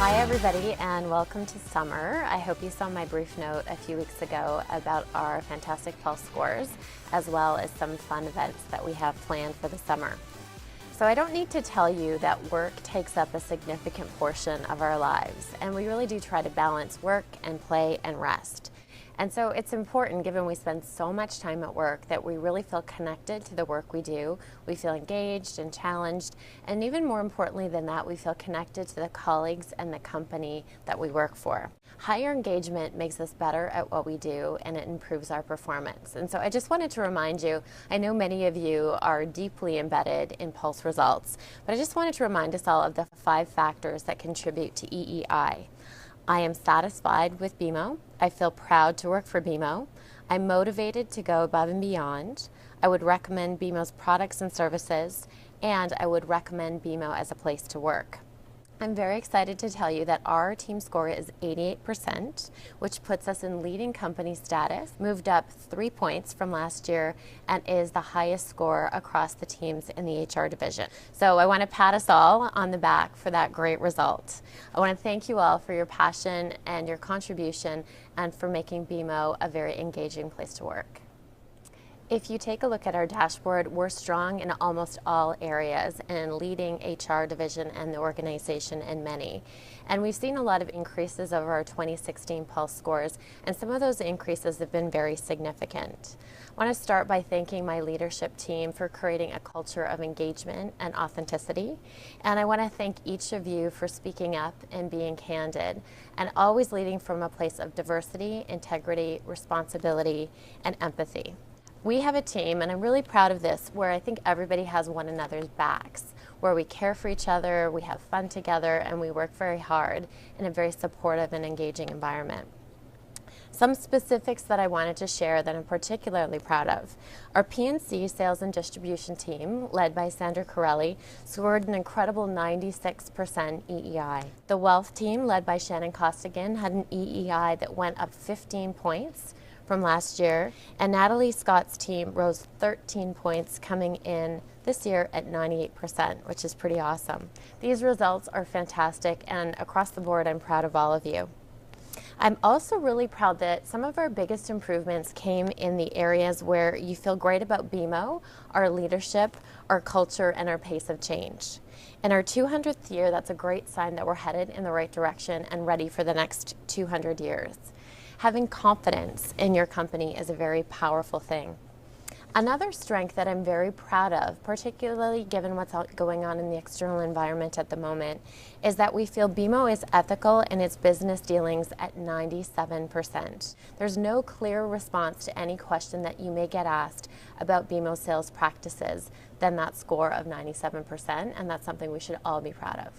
Hi everybody and welcome to summer. I hope you saw my brief note a few weeks ago about our fantastic Pulse scores, as well as some fun events that we have planned for the summer. So I don't need to tell you that work takes up a significant portion of our lives, and we really do try to balance work and play and rest. And so it's important, given we spend so much time at work, that we really feel connected to the work we do. We feel engaged and challenged, and even more importantly than that, we feel connected to the colleagues and the company that we work for. Higher engagement makes us better at what we do, and it improves our performance. And so I just wanted to remind you, I know many of you are deeply embedded in Pulse results, but I just wanted to remind us all of the 5 factors that contribute to EEI. I am satisfied with BMO. I feel proud to work for BMO. I'm motivated to go above and beyond. I would recommend BMO's products and services, and I would recommend BMO as a place to work. I'm very excited to tell you that our team score is 88%, which puts us in leading company status, moved up 3 points from last year, and is the highest score across the teams in the HR division. So I want to pat us all on the back for that great result. I want to thank you all for your passion and your contribution and for making BMO a very engaging place to work. If you take a look at our dashboard, we're strong in almost all areas and leading HR division and the organization in many. And we've seen a lot of increases over our 2016 Pulse scores, and some of those increases have been very significant. I want to start by thanking my leadership team for creating a culture of engagement and authenticity. And I want to thank each of you for speaking up and being candid, and always leading from a place of diversity, integrity, responsibility, and empathy. We have a team, and I'm really proud of this, where I think everybody has one another's backs, where we care for each other, we have fun together, and we work very hard in a very supportive and engaging environment. Some specifics that I wanted to share that I'm particularly proud of. Our P&C sales and distribution team, led by Sandra Corelli, scored an incredible 96% EEI. The wealth team, led by Shannon Costigan, had an EEI that went up 15 points from last year, and Natalie Scott's team rose 13 points, coming in this year at 98%, which is pretty awesome. These results are fantastic, and across the board, I'm proud of all of you. I'm also really proud that some of our biggest improvements came in the areas where you feel great about BMO, our leadership, our culture, and our pace of change. In our 200th year, that's a great sign that we're headed in the right direction and ready for the next 200 years. Having confidence in your company is a very powerful thing. Another strength that I'm very proud of, particularly given what's going on in the external environment at the moment, is that we feel BMO is ethical in its business dealings at 97%. There's no clear response to any question that you may get asked about BMO sales practices than that score of 97%, and that's something we should all be proud of.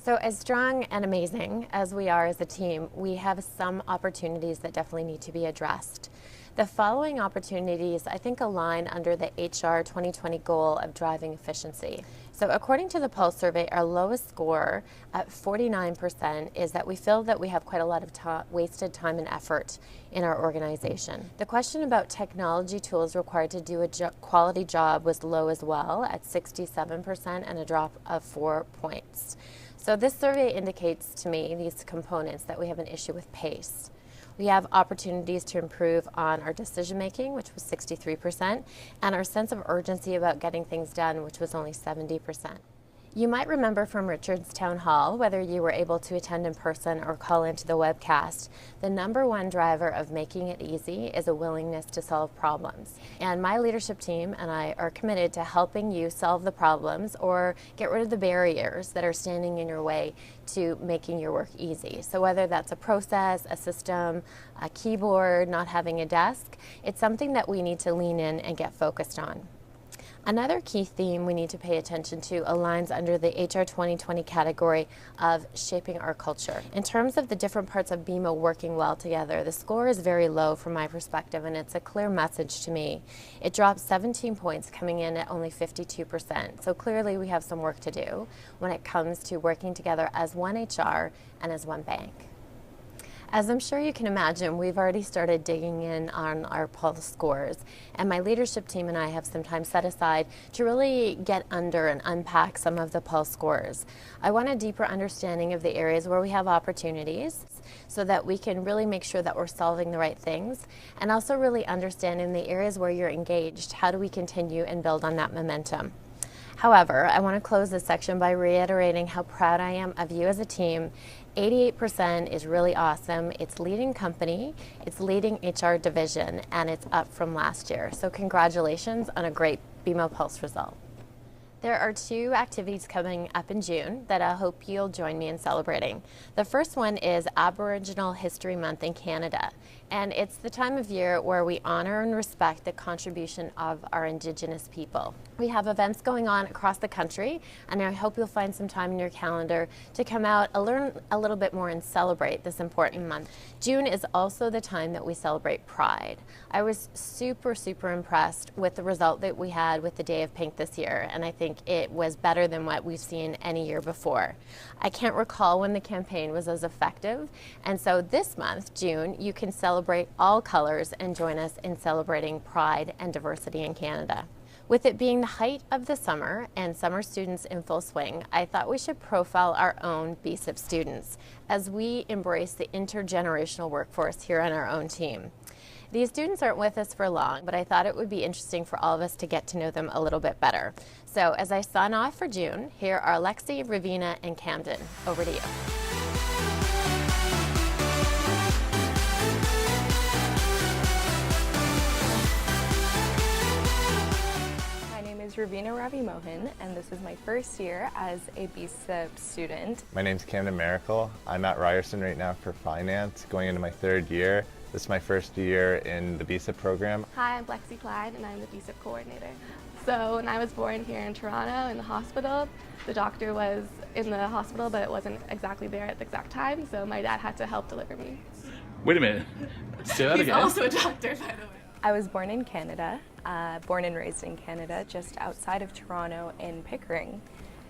So as strong and amazing as we are as a team, we have some opportunities that definitely need to be addressed. The following opportunities, I think, align under the HR 2020 goal of driving efficiency. So according to the Pulse survey, our lowest score at 49% is that we feel that we have quite a lot of wasted time and effort in our organization. The question about technology tools required to do a quality job was low as well at 67%, and a drop of 4 points. So this survey indicates to me, these components, that we have an issue with pace. We have opportunities to improve on our decision making, which was 63%, and our sense of urgency about getting things done, which was only 70%. You might remember from Richard's town hall, whether you were able to attend in person or call into the webcast, the #1 driver of making it easy is a willingness to solve problems. And my leadership team and I are committed to helping you solve the problems or get rid of the barriers that are standing in your way to making your work easy. So whether that's a process, a system, a keyboard, not having a desk, it's something that we need to lean in and get focused on. Another key theme we need to pay attention to aligns under the HR 2020 category of shaping our culture. In terms of the different parts of BMO working well together, the score is very low from my perspective, and it's a clear message to me. It drops 17 points, coming in at only 52%. So clearly we have some work to do when it comes to working together as one HR and as one bank. As I'm sure you can imagine, we've already started digging in on our pulse scores, and my leadership team and I have some time set aside to really get under and unpack some of the pulse scores. I want a deeper understanding of the areas where we have opportunities so that we can really make sure that we're solving the right things, and also really understanding the areas where you're engaged. How do we continue and build on that momentum? However, I want to close this section by reiterating how proud I am of you as a team. 88% is really awesome. It's leading company, it's leading HR division, and it's up from last year. So congratulations on a great BMO Pulse result. There are 2 activities coming up in June that I hope you'll join me in celebrating. The first one is Aboriginal History Month in Canada, and it's the time of year where we honor and respect the contribution of our Indigenous people. We have events going on across the country, and I hope you'll find some time in your calendar to come out and learn a little bit more and celebrate this important month. June is also the time that we celebrate Pride. I was super impressed with the result that we had with the Day of Pink this year, and I think it was better than what we've seen any year before. I can't recall when the campaign was as effective, and so this month, June, you can celebrate all colors and join us in celebrating pride and diversity in Canada. With it being the height of the summer and summer students in full swing, I thought we should profile our own BSIP students as we embrace the intergenerational workforce here on our own team. These students aren't with us for long, but I thought it would be interesting for all of us to get to know them a little bit better. So as I sign off for June, here are Lexi, Ravina, and Camden. Over to you. My name is Ravina Ravi Mohan, and this is my first year as a BSIP student. My name's Camden Miracle. I'm at Ryerson right now for finance, going into my 3rd year. This is my first year in the BSIP program. Hi, I'm Lexi Clyde, and I'm the BSIP coordinator. So when I was born here in Toronto in the hospital, the doctor was in the hospital, but it wasn't exactly there at the exact time, so my dad had to help deliver me. Wait a minute. Say that again. He's also a doctor, by the way. I was born in Canada, born and raised in Canada, just outside of Toronto in Pickering.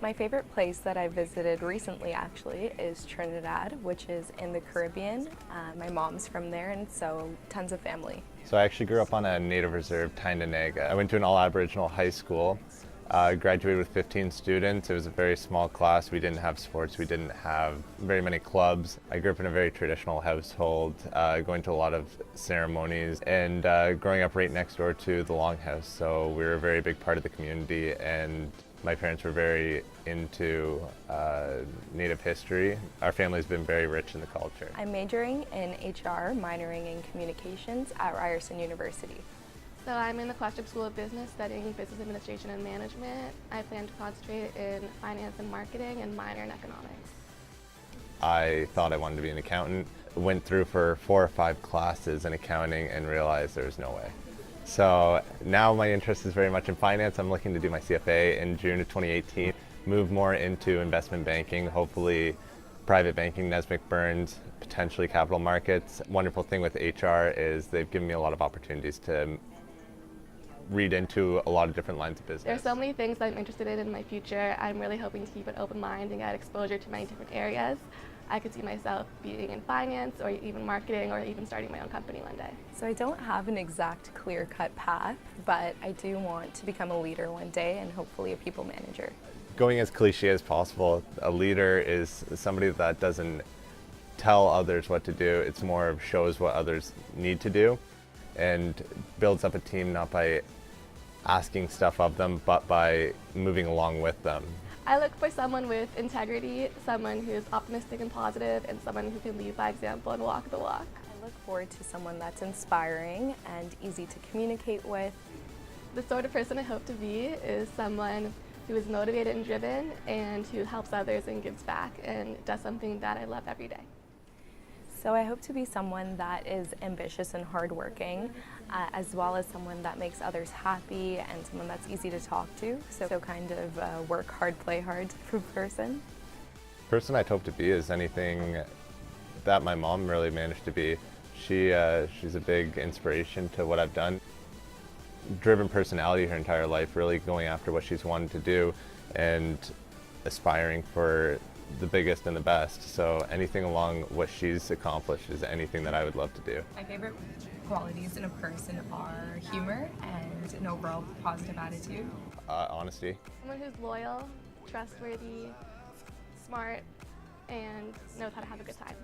My favorite place that I visited recently actually is Trinidad, which is in the Caribbean. My mom's from there, and so tons of family. So I actually grew up on a native reserve, Tyndonega. I went to an all-Aboriginal high school, graduated with 15 students. It was a very small class. We didn't have sports. We didn't have very many clubs. I grew up in a very traditional household, going to a lot of ceremonies, and growing up right next door to the Longhouse. So we were a very big part of the community, and my parents were very into Native history. Our family's been very rich in the culture. I'm majoring in HR, minoring in communications at Ryerson University. So I'm in the Quattro School of Business studying business administration and management. I plan to concentrate in finance and marketing and minor in economics. I thought I wanted to be an accountant. Went through for 4 or 5 classes in accounting and realized there was no way. So now my interest is very much in finance. I'm looking to do my CFA in June of 2018, move more into investment banking, hopefully private banking, Nesbitt Burns, potentially capital markets. Wonderful thing with HR is they've given me a lot of opportunities to read into a lot of different lines of business. There are so many things that I'm interested in my future. I'm really hoping to keep an open mind and get exposure to many different areas. I could see myself being in finance or even marketing or even starting my own company one day. So I don't have an exact clear-cut path, but I do want to become a leader one day and hopefully a people manager. Going as cliche as possible, a leader is somebody that doesn't tell others what to do. It's more of shows what others need to do and builds up a team not by asking stuff of them, but by moving along with them. I look for someone with integrity, someone who's optimistic and positive, and someone who can lead by example and walk the walk. I look forward to someone that's inspiring and easy to communicate with. The sort of person I hope to be is someone who is motivated and driven and who helps others and gives back and does something that I love every day. So I hope to be someone that is ambitious and hardworking, as well as someone that makes others happy and someone that's easy to talk to. So kind of work hard, play hard type of person. The person I'd hope to be is anything that my mom really managed to be. She's a big inspiration to what I've done. Driven personality her entire life, really going after what she's wanted to do and aspiring for the biggest and the best. So anything along what she's accomplished is anything that I would love to do. My favorite qualities in a person are humor and an overall positive attitude. Honesty. Someone who's loyal, trustworthy, smart, and knows how to have a good time.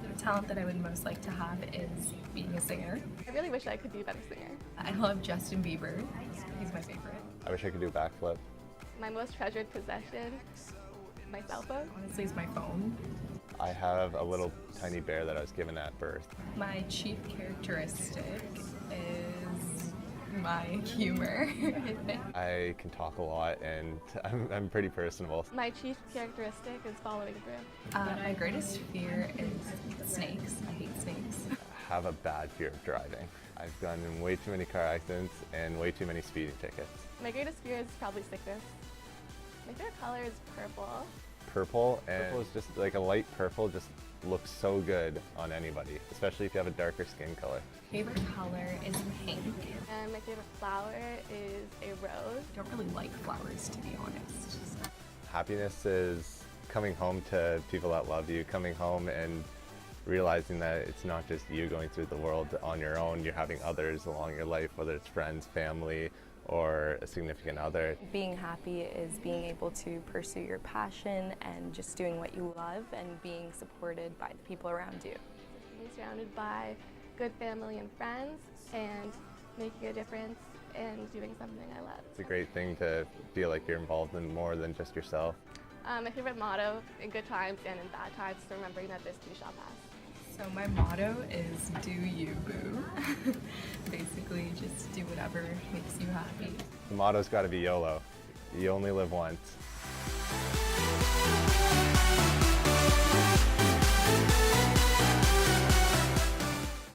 The talent that I would most like to have is being a singer. I really wish I could be a better singer. I love Justin Bieber. He's my favorite. I wish I could do a backflip. My most treasured possession, my cell phone. Honestly, is my phone. I have a little tiny bear that I was given at birth. My chief characteristic is my humor. I can talk a lot and I'm pretty personable. My chief characteristic is following through. My greatest fear is snakes. I hate snakes. I have a bad fear of driving. I've gotten in way too many car accidents and way too many speeding tickets. My greatest fear is probably sickness. My favorite color is purple. Purple is just like a light purple, just looks so good on anybody, especially if you have a darker skin color. Favorite color is pink. And my favorite flower is a rose. I don't really like flowers, to be honest. Happiness is coming home to people that love you, coming home and realizing that it's not just you going through the world on your own, you're having others along your life, whether it's friends, family, or a significant other. Being happy is being able to pursue your passion and just doing what you love and being supported by the people around you. Being surrounded by good family and friends and making a difference and doing something I love. It's a great thing to feel like you're involved in more than just yourself. My favorite motto in good times and in bad times is remembering that this too shall pass. So my motto is do you, boo. Basically, just do whatever makes you happy. The motto's got to be YOLO. You only live once.